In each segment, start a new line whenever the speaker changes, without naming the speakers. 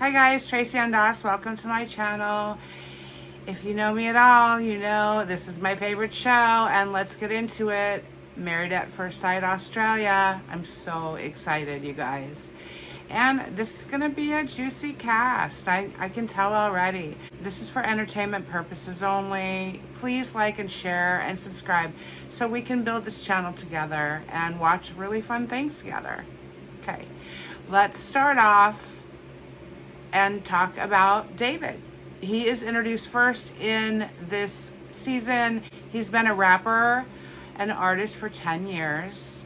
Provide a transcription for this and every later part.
Hi guys, Tracy and Doss. Welcome to my channel. If you know me at all, you know this is my favorite show, and let's get into it. Married at First Sight Australia. I'm so excited, you guys. And this is going to be a juicy cast. I can tell already. This is for entertainment purposes only. Please like and share and subscribe so we can build this channel together and watch really fun things together. Okay, let's start off and talk about David. He is introduced first in this season. He's been a rapper, an artist for 10 years.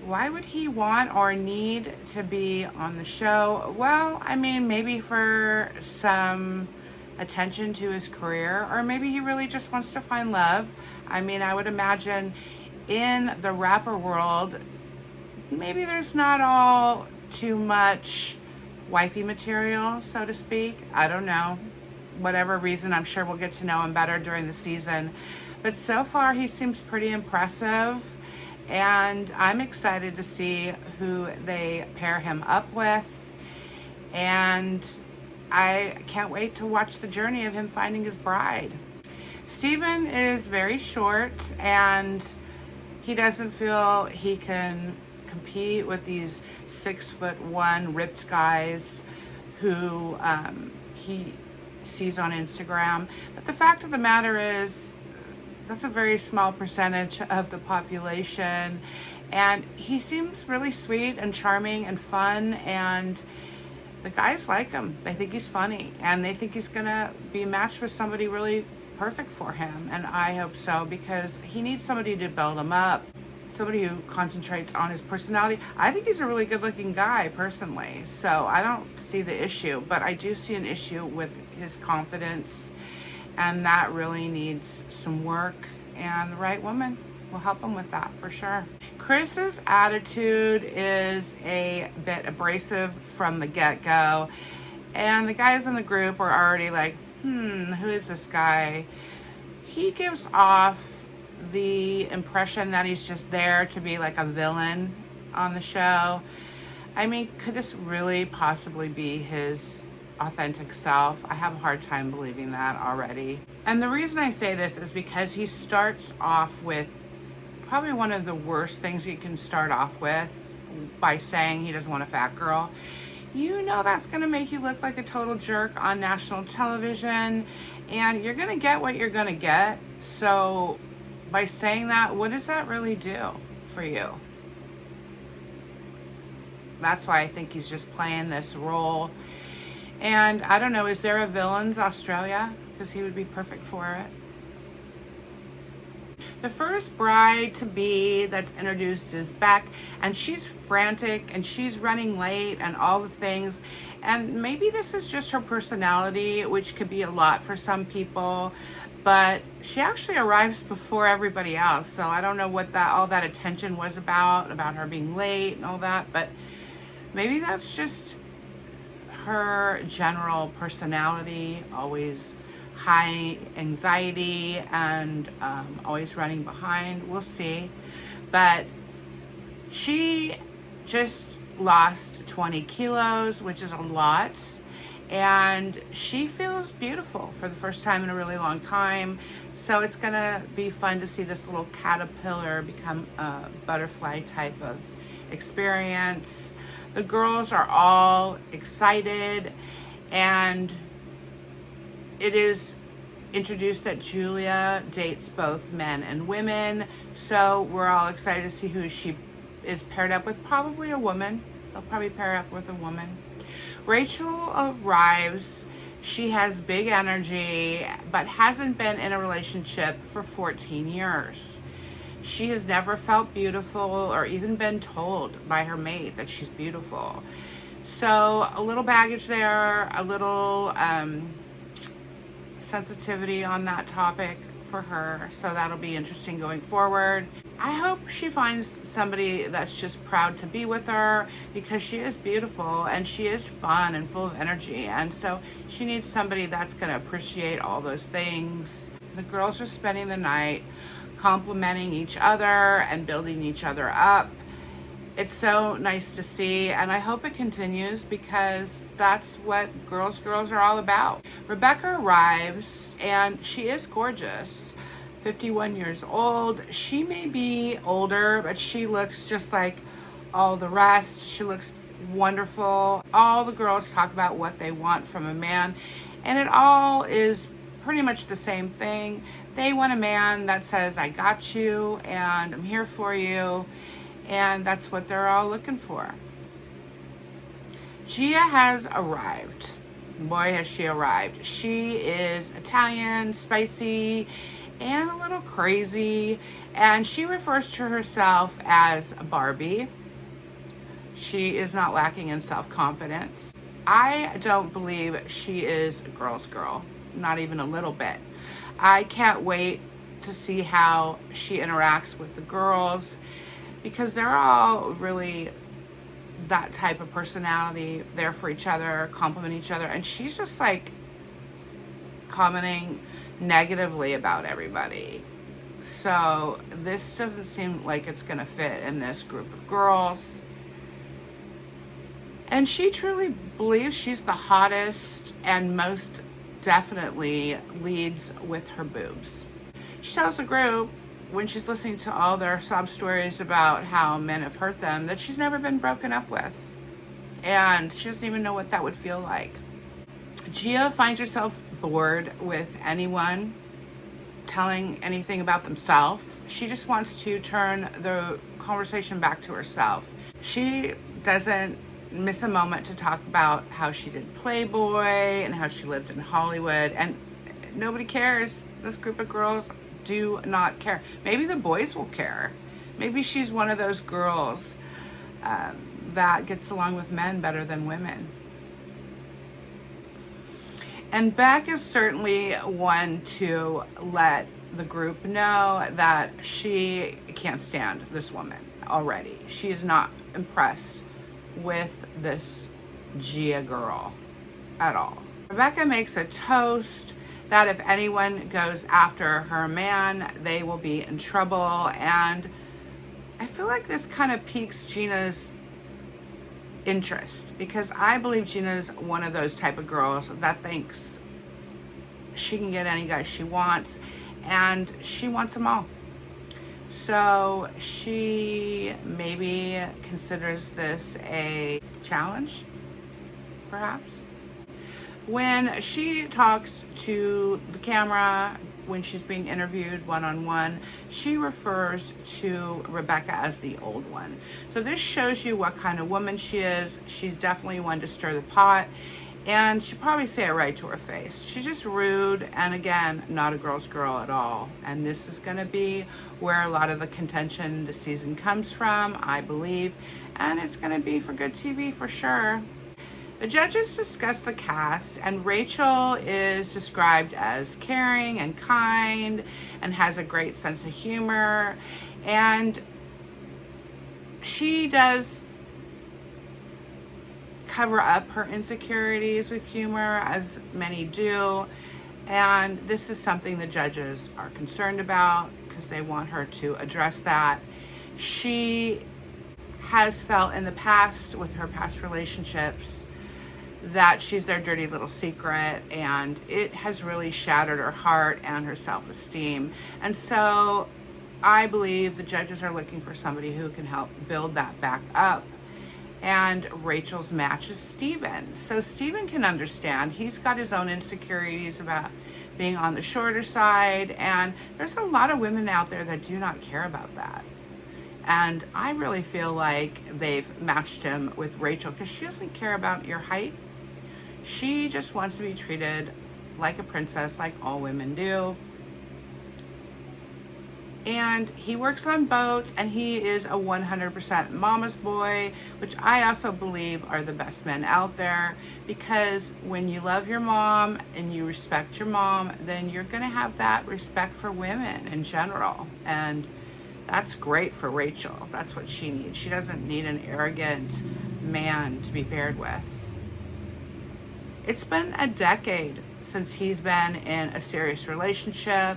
Why would he want or need to be on the show? Well, I mean, maybe for some attention to his career, or maybe he really just wants to find love. I mean, I would imagine in the rapper world, maybe there's not all too much wifey material, so to speak. I don't know. Whatever reason, I'm sure we'll get to know him better during the season. But so far, he seems pretty impressive, and I'm excited to see who they pair him up with. And I can't wait to watch the journey of him finding his bride. Steven is very short, and he doesn't feel he can compete with these 6'1" ripped guys who he sees on Instagram. But the fact of the matter is, that's a very small percentage of the population, and he seems really sweet and charming and fun, and the guys like him. They think he's funny, and they think he's gonna be matched with somebody really perfect for him, and I hope so, because he needs somebody to build him up, somebody who concentrates on his personality. I think he's a really good-looking guy, personally, so I don't see the issue, but I do see an issue with his confidence, and that really needs some work, and the right woman will help him with that for sure. Chris's attitude is a bit abrasive from the get-go, and the guys in the group are already like, who is this guy? He gives off the impression that he's just there to be like a villain on the show. I mean, could this really possibly be his authentic self? I have a hard time believing that already. And the reason I say this is because he starts off with probably one of the worst things he can start off with, by saying he doesn't want a fat girl. You know that's going to make you look like a total jerk on national television, and you're going to get what you're going to get. So by saying that, what does that really do for you? That's why I think he's just playing this role. And I don't know, is there a Villains Australia? Because he would be perfect for it. The first bride-to-be that's introduced is Beck, and she's frantic, and she's running late, and all the things. And maybe this is just her personality, which could be a lot for some people, but she actually arrives before everybody else. So I don't know what all that attention was about her being late and all that, but maybe that's just her general personality, always high anxiety and always running behind. We'll see. But she just lost 20 kilos, which is a lot. And she feels beautiful for the first time in a really long time. So it's gonna be fun to see this little caterpillar become a butterfly type of experience. The girls are all excited, and it is introduced that Julia dates both men and women. So we're all excited to see who she is paired up with. Probably a woman. They'll probably pair up with a woman. Rachel arrives. She has big energy, but hasn't been in a relationship for 14 years. She has never felt beautiful or even been told by her mate that she's beautiful. So a little baggage there, a little sensitivity on that topic for her. So that'll be interesting going forward. I hope she finds somebody that's just proud to be with her, because she is beautiful and she is fun and full of energy. And so she needs somebody that's going to appreciate all those things. The girls are spending the night complimenting each other and building each other up. It's so nice to see, and I hope it continues because that's what girls are all about. Rebecca arrives, and she is gorgeous. 51 years old. She may be older, but she looks just like all the rest. She looks wonderful. All the girls talk about what they want from a man, and it all is pretty much the same thing. They want a man that says, I got you, and I'm here for you. And that's what they're all looking for. Gia has arrived. Boy, has she arrived. She is Italian, spicy, and a little crazy. And she refers to herself as Barbie. She is not lacking in self-confidence. I don't believe she is a girl's girl. Not even a little bit. I can't wait to see how she interacts with the girls, because they're all really that type of personality, there for each other, compliment each other. And she's just like commenting negatively about everybody. So this doesn't seem like it's gonna fit in this group of girls. And she truly believes she's the hottest and most definitely leads with her boobs. She tells the group, when she's listening to all their sob stories about how men have hurt them, that she's never been broken up with. And she doesn't even know what that would feel like. Gia finds herself bored with anyone telling anything about themselves. She just wants to turn the conversation back to herself. She doesn't miss a moment to talk about how she did Playboy and how she lived in Hollywood, and nobody cares. This group of girls do not care. Maybe the boys will care. Maybe she's one of those girls that gets along with men better than women. And Beck is certainly one to let the group know that she can't stand this woman already. She is not impressed with this Gia girl at all. Rebecca makes a toast that if anyone goes after her man, they will be in trouble. And I feel like this kind of piques Gina's interest, because I believe Gina's one of those type of girls that thinks she can get any guy she wants, and she wants them all. So she maybe considers this a challenge, perhaps. When she talks to the camera, when she's being interviewed one-on-one, she refers to Rebecca as the old one. So this shows you what kind of woman she is. She's definitely one to stir the pot, and she'd probably say it right to her face. She's just rude, and again, not a girl's girl at all. And this is gonna be where a lot of the contention this season comes from, I believe, and it's gonna be for good TV for sure. The judges discuss the cast, and Rachel is described as caring and kind and has a great sense of humor, and she does cover up her insecurities with humor, as many do, and this is something the judges are concerned about because they want her to address that. She has felt in the past with her past relationships that she's their dirty little secret, and it has really shattered her heart and her self-esteem. And so I believe the judges are looking for somebody who can help build that back up. And Rachel's match is Steven. So Steven can understand. He's got his own insecurities about being on the shorter side, and there's a lot of women out there that do not care about that. And I really feel like they've matched him with Rachel because she doesn't care about your height. She just wants to be treated like a princess, like all women do. And he works on boats, and he is a 100% mama's boy, which I also believe are the best men out there, because when you love your mom and you respect your mom, then you're gonna have that respect for women in general. And that's great for Rachel. That's what she needs. She doesn't need an arrogant man to be paired with. It's been a decade since he's been in a serious relationship,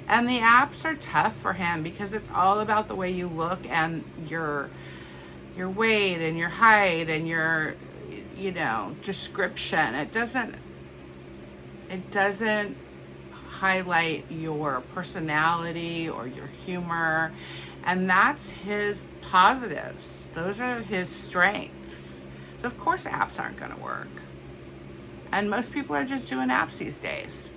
and the apps are tough for him because it's all about the way you look and your your weight and your height and your, you know, description. It doesn't highlight your personality or your humor. And that's his positives. Those are his strengths. So of course apps aren't going to work. And most people are just doing apps these days.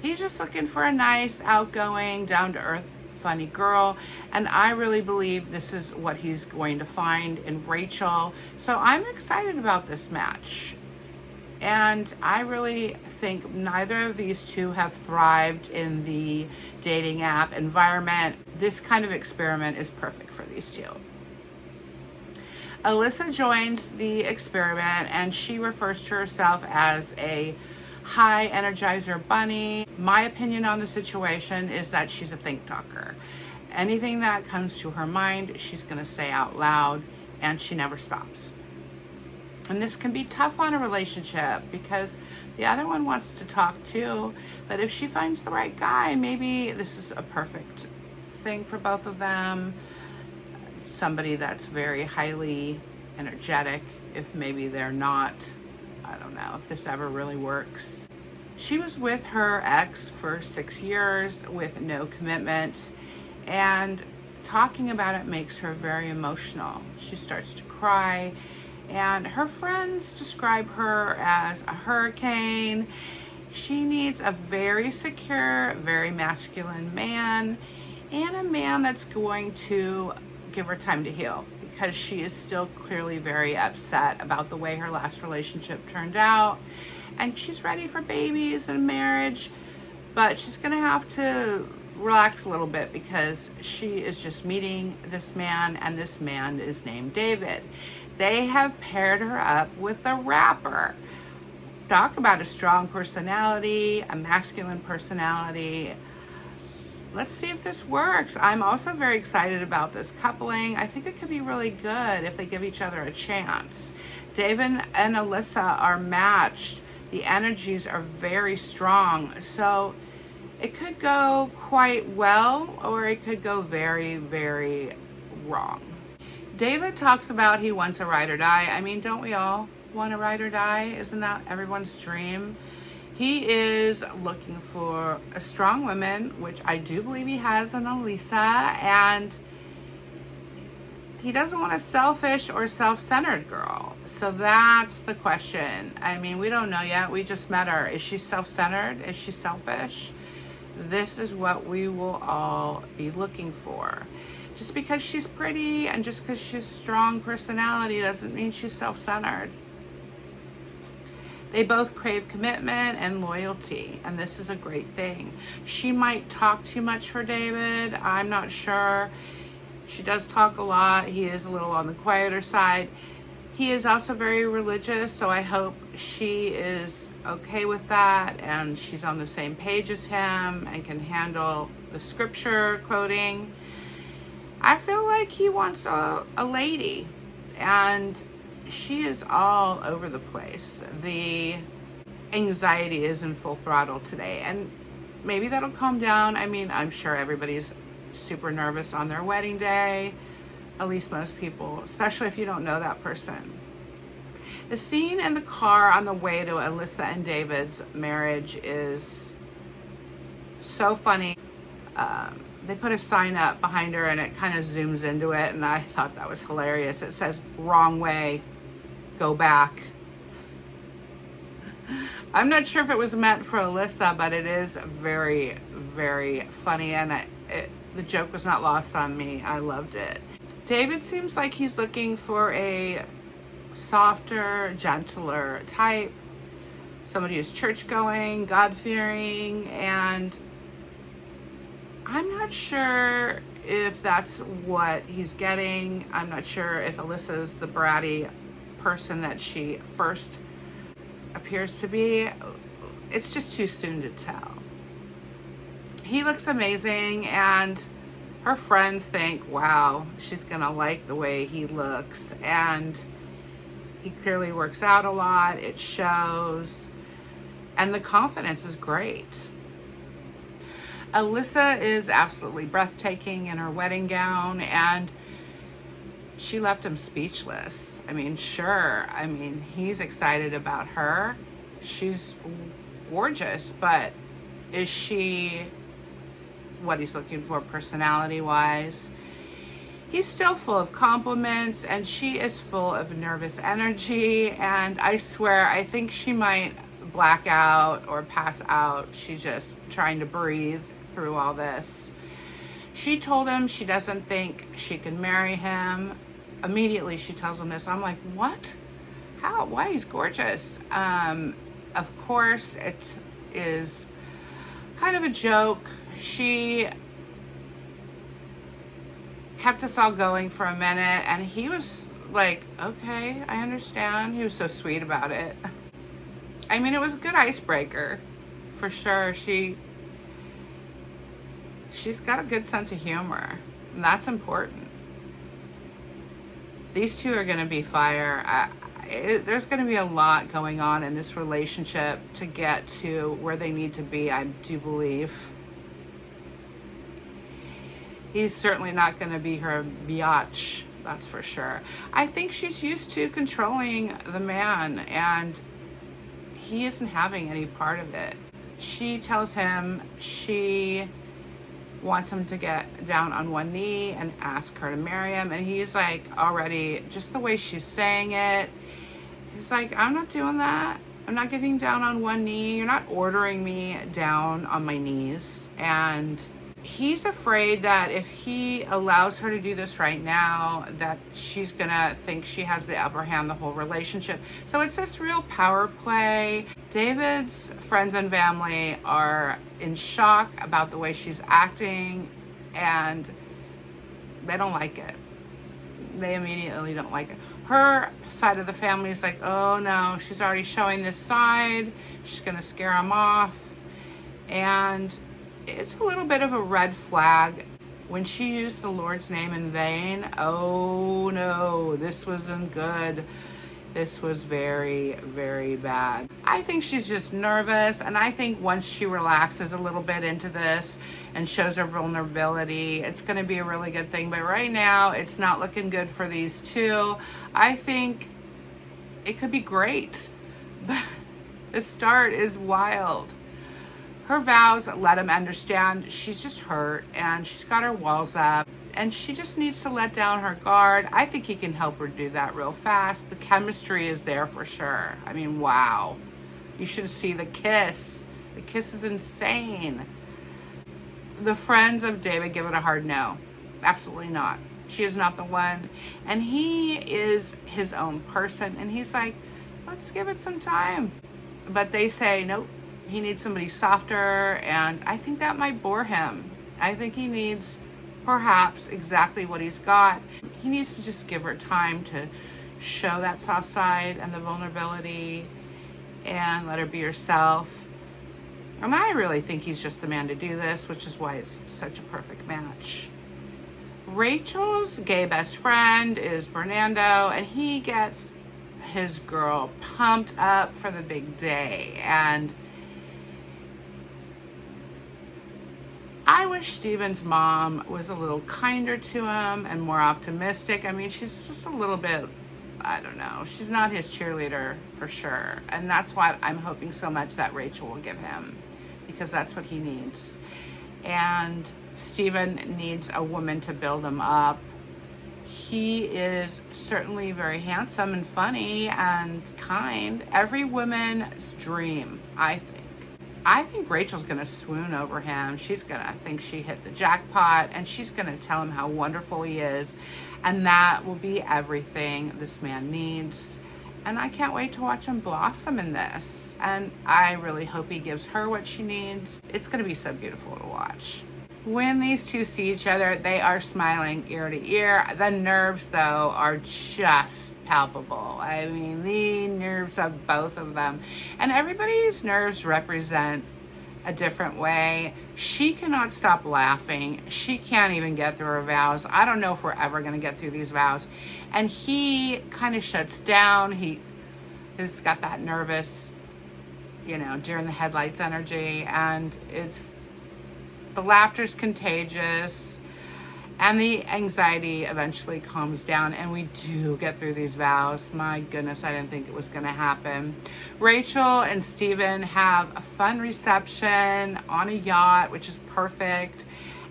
He's just looking for a nice, outgoing, down-to-earth, funny girl. And I really believe this is what he's going to find in Rachel. So I'm excited about this match. And I really think neither of these two have thrived in the dating app environment. This kind of experiment is perfect for these two. Alyssa joins the experiment and she refers to herself as a high energizer bunny. My opinion on the situation is that she's a think talker. Anything that comes to her mind, she's going to say out loud, and she never stops. And this can be tough on a relationship because the other one wants to talk too. But if she finds the right guy, maybe this is a perfect thing for both of them. Somebody that's very highly energetic, if maybe they're not, I don't know if this ever really works. She was with her ex for 6 years with no commitment, and talking about it makes her very emotional. She starts to cry. And her friends describe her as a hurricane. She needs a very secure, very masculine man, and a man that's going to give her time to heal, because she is still clearly very upset about the way her last relationship turned out. And she's ready for babies and marriage, but she's gonna have to relax a little bit because she is just meeting this man, and this man is named David. They have paired her up with a rapper. Talk about a strong personality, a masculine personality. Let's see if this works. I'm also very excited about this coupling. I think it could be really good if they give each other a chance. David and Alyssa are matched. The energies are very strong. So it could go quite well, or it could go very, very wrong. David talks about he wants a ride or die. I mean, don't we all want a ride or die? Isn't that everyone's dream? He is looking for a strong woman, which I do believe he has in Elisa, and he doesn't want a selfish or self-centered girl. So that's the question. I mean, we don't know yet. We just met her. Is she self-centered? Is she selfish? This is what we will all be looking for. Just because she's pretty and just because she's strong personality doesn't mean she's self-centered. They both crave commitment and loyalty, and this is a great thing. She might talk too much for David. I'm not sure. She does talk a lot. He is a little on the quieter side. He is also very religious, so I hope she is okay with that and she's on the same page as him and can handle the scripture quoting. I feel like he wants a lady, and she is all over the place. The anxiety is in full throttle today, and maybe that'll calm down. I mean, I'm sure everybody's super nervous on their wedding day, at least most people, especially if you don't know that person. The scene in the car on the way to Alyssa and David's marriage is so funny. They put a sign up behind her and it kind of zooms into it, and I thought that was hilarious. It says, "Wrong way, go back." I'm not sure if it was meant for Alyssa, but it is very, very funny, and the joke was not lost on me. I loved it. David seems like he's looking for a softer, gentler type, somebody who's church-going, God-fearing, and I'm not sure if that's what he's getting. I'm not sure if Alyssa's the bratty person that she first appears to be. It's just too soon to tell. He looks amazing, and her friends think, wow, she's gonna like the way he looks, and he clearly works out a lot. It shows, and the confidence is great. Alyssa is absolutely breathtaking in her wedding gown, and she left him speechless. I mean, sure, I mean, he's excited about her. She's gorgeous, but is she what he's looking for personality-wise? He's still full of compliments, and she is full of nervous energy, and I swear, I think she might black out or pass out. She's just trying to breathe through all this. She told him she doesn't think she can marry him. Immediately, she tells him this. I'm like, what? How? Why? He's gorgeous. Of course, it is kind of a joke. She kept us all going for a minute, and he was like, okay, I understand. He was so sweet about it. I mean, it was a good icebreaker for sure. She's got a good sense of humor, and that's important. These two are going to be fire. There's going to be a lot going on in this relationship to get to where they need to be, I do believe. He's certainly not going to be her biatch, that's for sure. I think she's used to controlling the man, and he isn't having any part of it. She tells him she wants him to get down on one knee and ask her to marry him, and he's like, already, just the way she's saying it, he's like, I'm not doing that. I'm not getting down on one knee. You're not ordering me down on my knees. And he's afraid that if he allows her to do this right now, that she's gonna think she has the upper hand the whole relationship. So it's this real power play. David's friends and family are in shock about the way she's acting, and they don't like it. They immediately don't like it. Her side of the family is like, oh no, she's already showing this side. She's gonna scare him off. And it's a little bit of a red flag. When she used the Lord's name in vain, oh no, this wasn't good. This was very, very bad. I think she's just nervous, and I think once she relaxes a little bit into this and shows her vulnerability, it's gonna be a really good thing. But right now, it's not looking good for these two. I think it could be great, but the start is wild. Her vows let him understand she's just hurt and she's got her walls up and she just needs to let down her guard. I think he can help her do that real fast. The chemistry is there for sure. I mean, wow. You should see the kiss. The kiss is insane. The friends of David give it a hard no. Absolutely not. She is not the one. And he is his own person. And he's like, let's give it some time. But they say, nope. He needs somebody softer, and I think that might bore him. I think he needs perhaps exactly what he's got. He needs to just give her time to show that soft side and the vulnerability and let her be herself. And I really think he's just the man to do this, which is why it's such a perfect match. Rachel's gay best friend is Fernando, and he gets his girl pumped up for the big day. And I wish Steven's mom was a little kinder to him and more optimistic. I mean, she's just a little bit, I don't know. She's not his cheerleader for sure. And that's what I'm hoping so much that Rachel will give him, because that's what he needs. And Steven needs a woman to build him up. He is certainly very handsome and funny and kind. Every woman's dream, I think. I think Rachel's going to swoon over him. She's going to think she hit the jackpot, and she's going to tell him how wonderful he is. And that will be everything this man needs. And I can't wait to watch him blossom in this. And I really hope he gives her what she needs. It's going to be so beautiful to watch. When these two see each other, they are smiling ear to ear. The nerves, though, are just palpable. I mean, the nerves of both of them. And everybody's nerves represent a different way. She cannot stop laughing. She can't even get through her vows. I don't know if we're ever going to get through these vows. And he kind of shuts down. He's got that nervous, deer in the headlights energy. And the laughter's contagious. And the anxiety eventually calms down, and we do get through these vows. My goodness, I didn't think it was going to happen. Rachel and Steven have a fun reception on a yacht, which is perfect.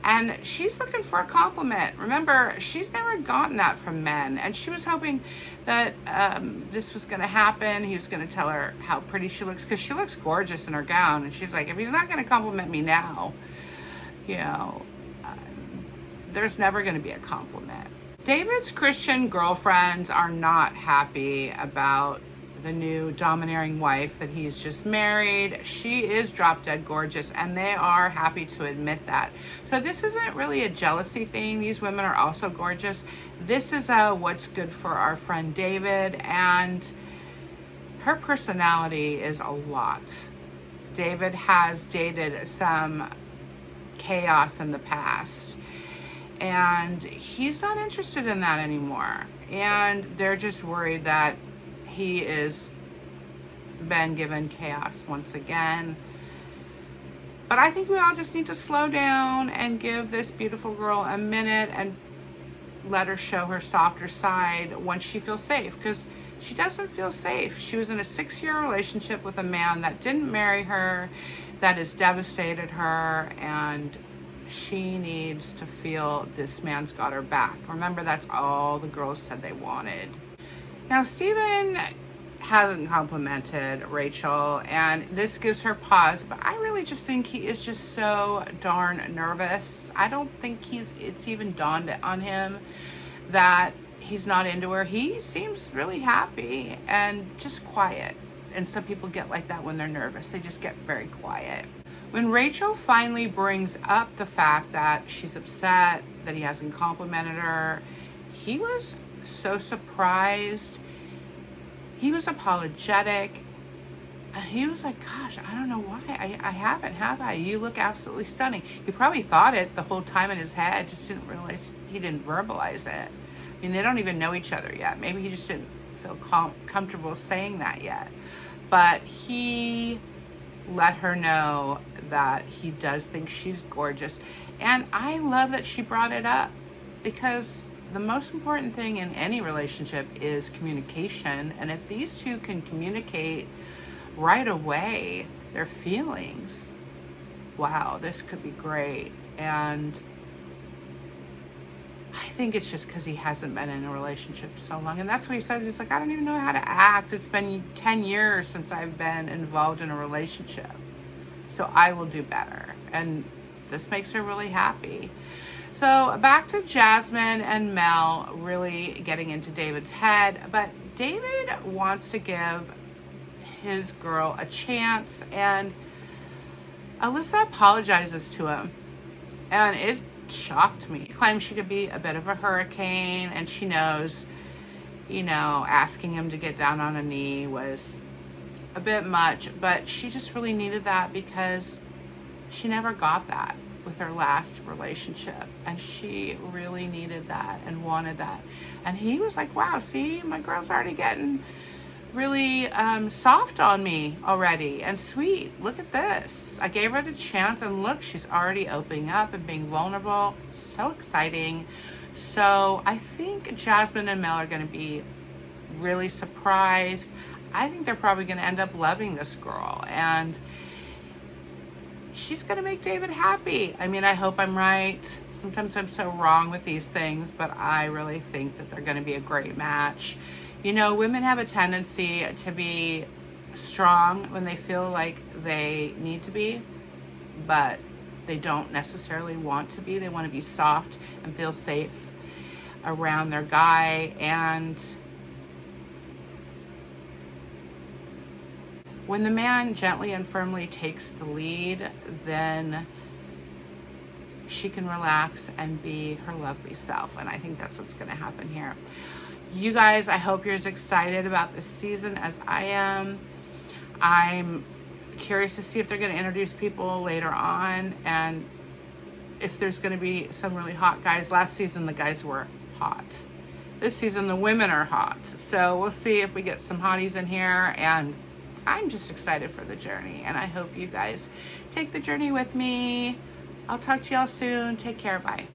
And she's looking for a compliment. Remember, she's never gotten that from men. And she was hoping that this was going to happen. He was going to tell her how pretty she looks, because she looks gorgeous in her gown. And she's like, if he's not going to compliment me now, you know, there's never going to be a compliment. David's Christian girlfriends are not happy about the new domineering wife that he's just married. She is drop dead gorgeous, and they are happy to admit that. So this isn't really a jealousy thing. These women are also gorgeous. This is what's good for our friend David, and her personality is a lot. David has dated some chaos in the past, and he's not interested in that anymore. And they're just worried that he is been given chaos once again. But I think we all just need to slow down and give this beautiful girl a minute and let her show her softer side once she feels safe, because she doesn't feel safe. She was in a 6-year relationship with a man that didn't marry her, that has devastated her, and she needs to feel this man's got her back. Remember, that's all the girls said they wanted. Now, Steven hasn't complimented Rachel, and this gives her pause, but I really just think he is just so darn nervous. I don't think it's even dawned on him that he's not into her. He seems really happy and just quiet. And some people get like that when they're nervous. They just get very quiet. When Rachel finally brings up the fact that she's upset that he hasn't complimented her, he was so surprised. He was apologetic. And he was like, gosh, I don't know why. I haven't, have I? You look absolutely stunning. He probably thought it the whole time in his head, just didn't realize he didn't verbalize it. I mean, they don't even know each other yet. Maybe he just didn't feel comfortable saying that yet. But he let her know that he does think she's gorgeous. And I love that she brought it up, because the most important thing in any relationship is communication. And if these two can communicate right away their feelings, wow, this could be great. And I think it's just because he hasn't been in a relationship so long. And that's what he says. He's like, I don't even know how to act. It's been 10 years since I've been involved in a relationship. So I will do better. And this makes her really happy. So back to Jasmine and Mel really getting into David's head. But David wants to give his girl a chance. And Alyssa apologizes to him. And it shocked me. She claims she could be a bit of a hurricane, and she knows, you know, asking him to get down on a knee was a bit much, but she just really needed that because she never got that with her last relationship, and she really needed that and wanted that. And he was like, wow, see, my girl's already getting really soft on me already and sweet. Look at this. I gave her the chance, and look, she's already opening up and being vulnerable. So exciting. So I think Jasmine and Mel are going to be really surprised. I think they're probably going to end up loving this girl, and she's going to make David happy. I mean, I hope I'm right. Sometimes I'm so wrong with these things, but I really think that they're going to be a great match. You know, women have a tendency to be strong when they feel like they need to be, but they don't necessarily want to be. They want to be soft and feel safe around their guy. And when the man gently and firmly takes the lead, then she can relax and be her lovely self. And I think that's what's going to happen here. You guys, I hope you're as excited about this season as I am. I'm curious to see if they're going to introduce people later on, and if there's going to be some really hot guys. Last season, the guys were hot. This season, the women are hot. So we'll see if we get some hotties in here, and I'm just excited for the journey, and I hope you guys take the journey with me. I'll talk to y'all soon. Take care. Bye.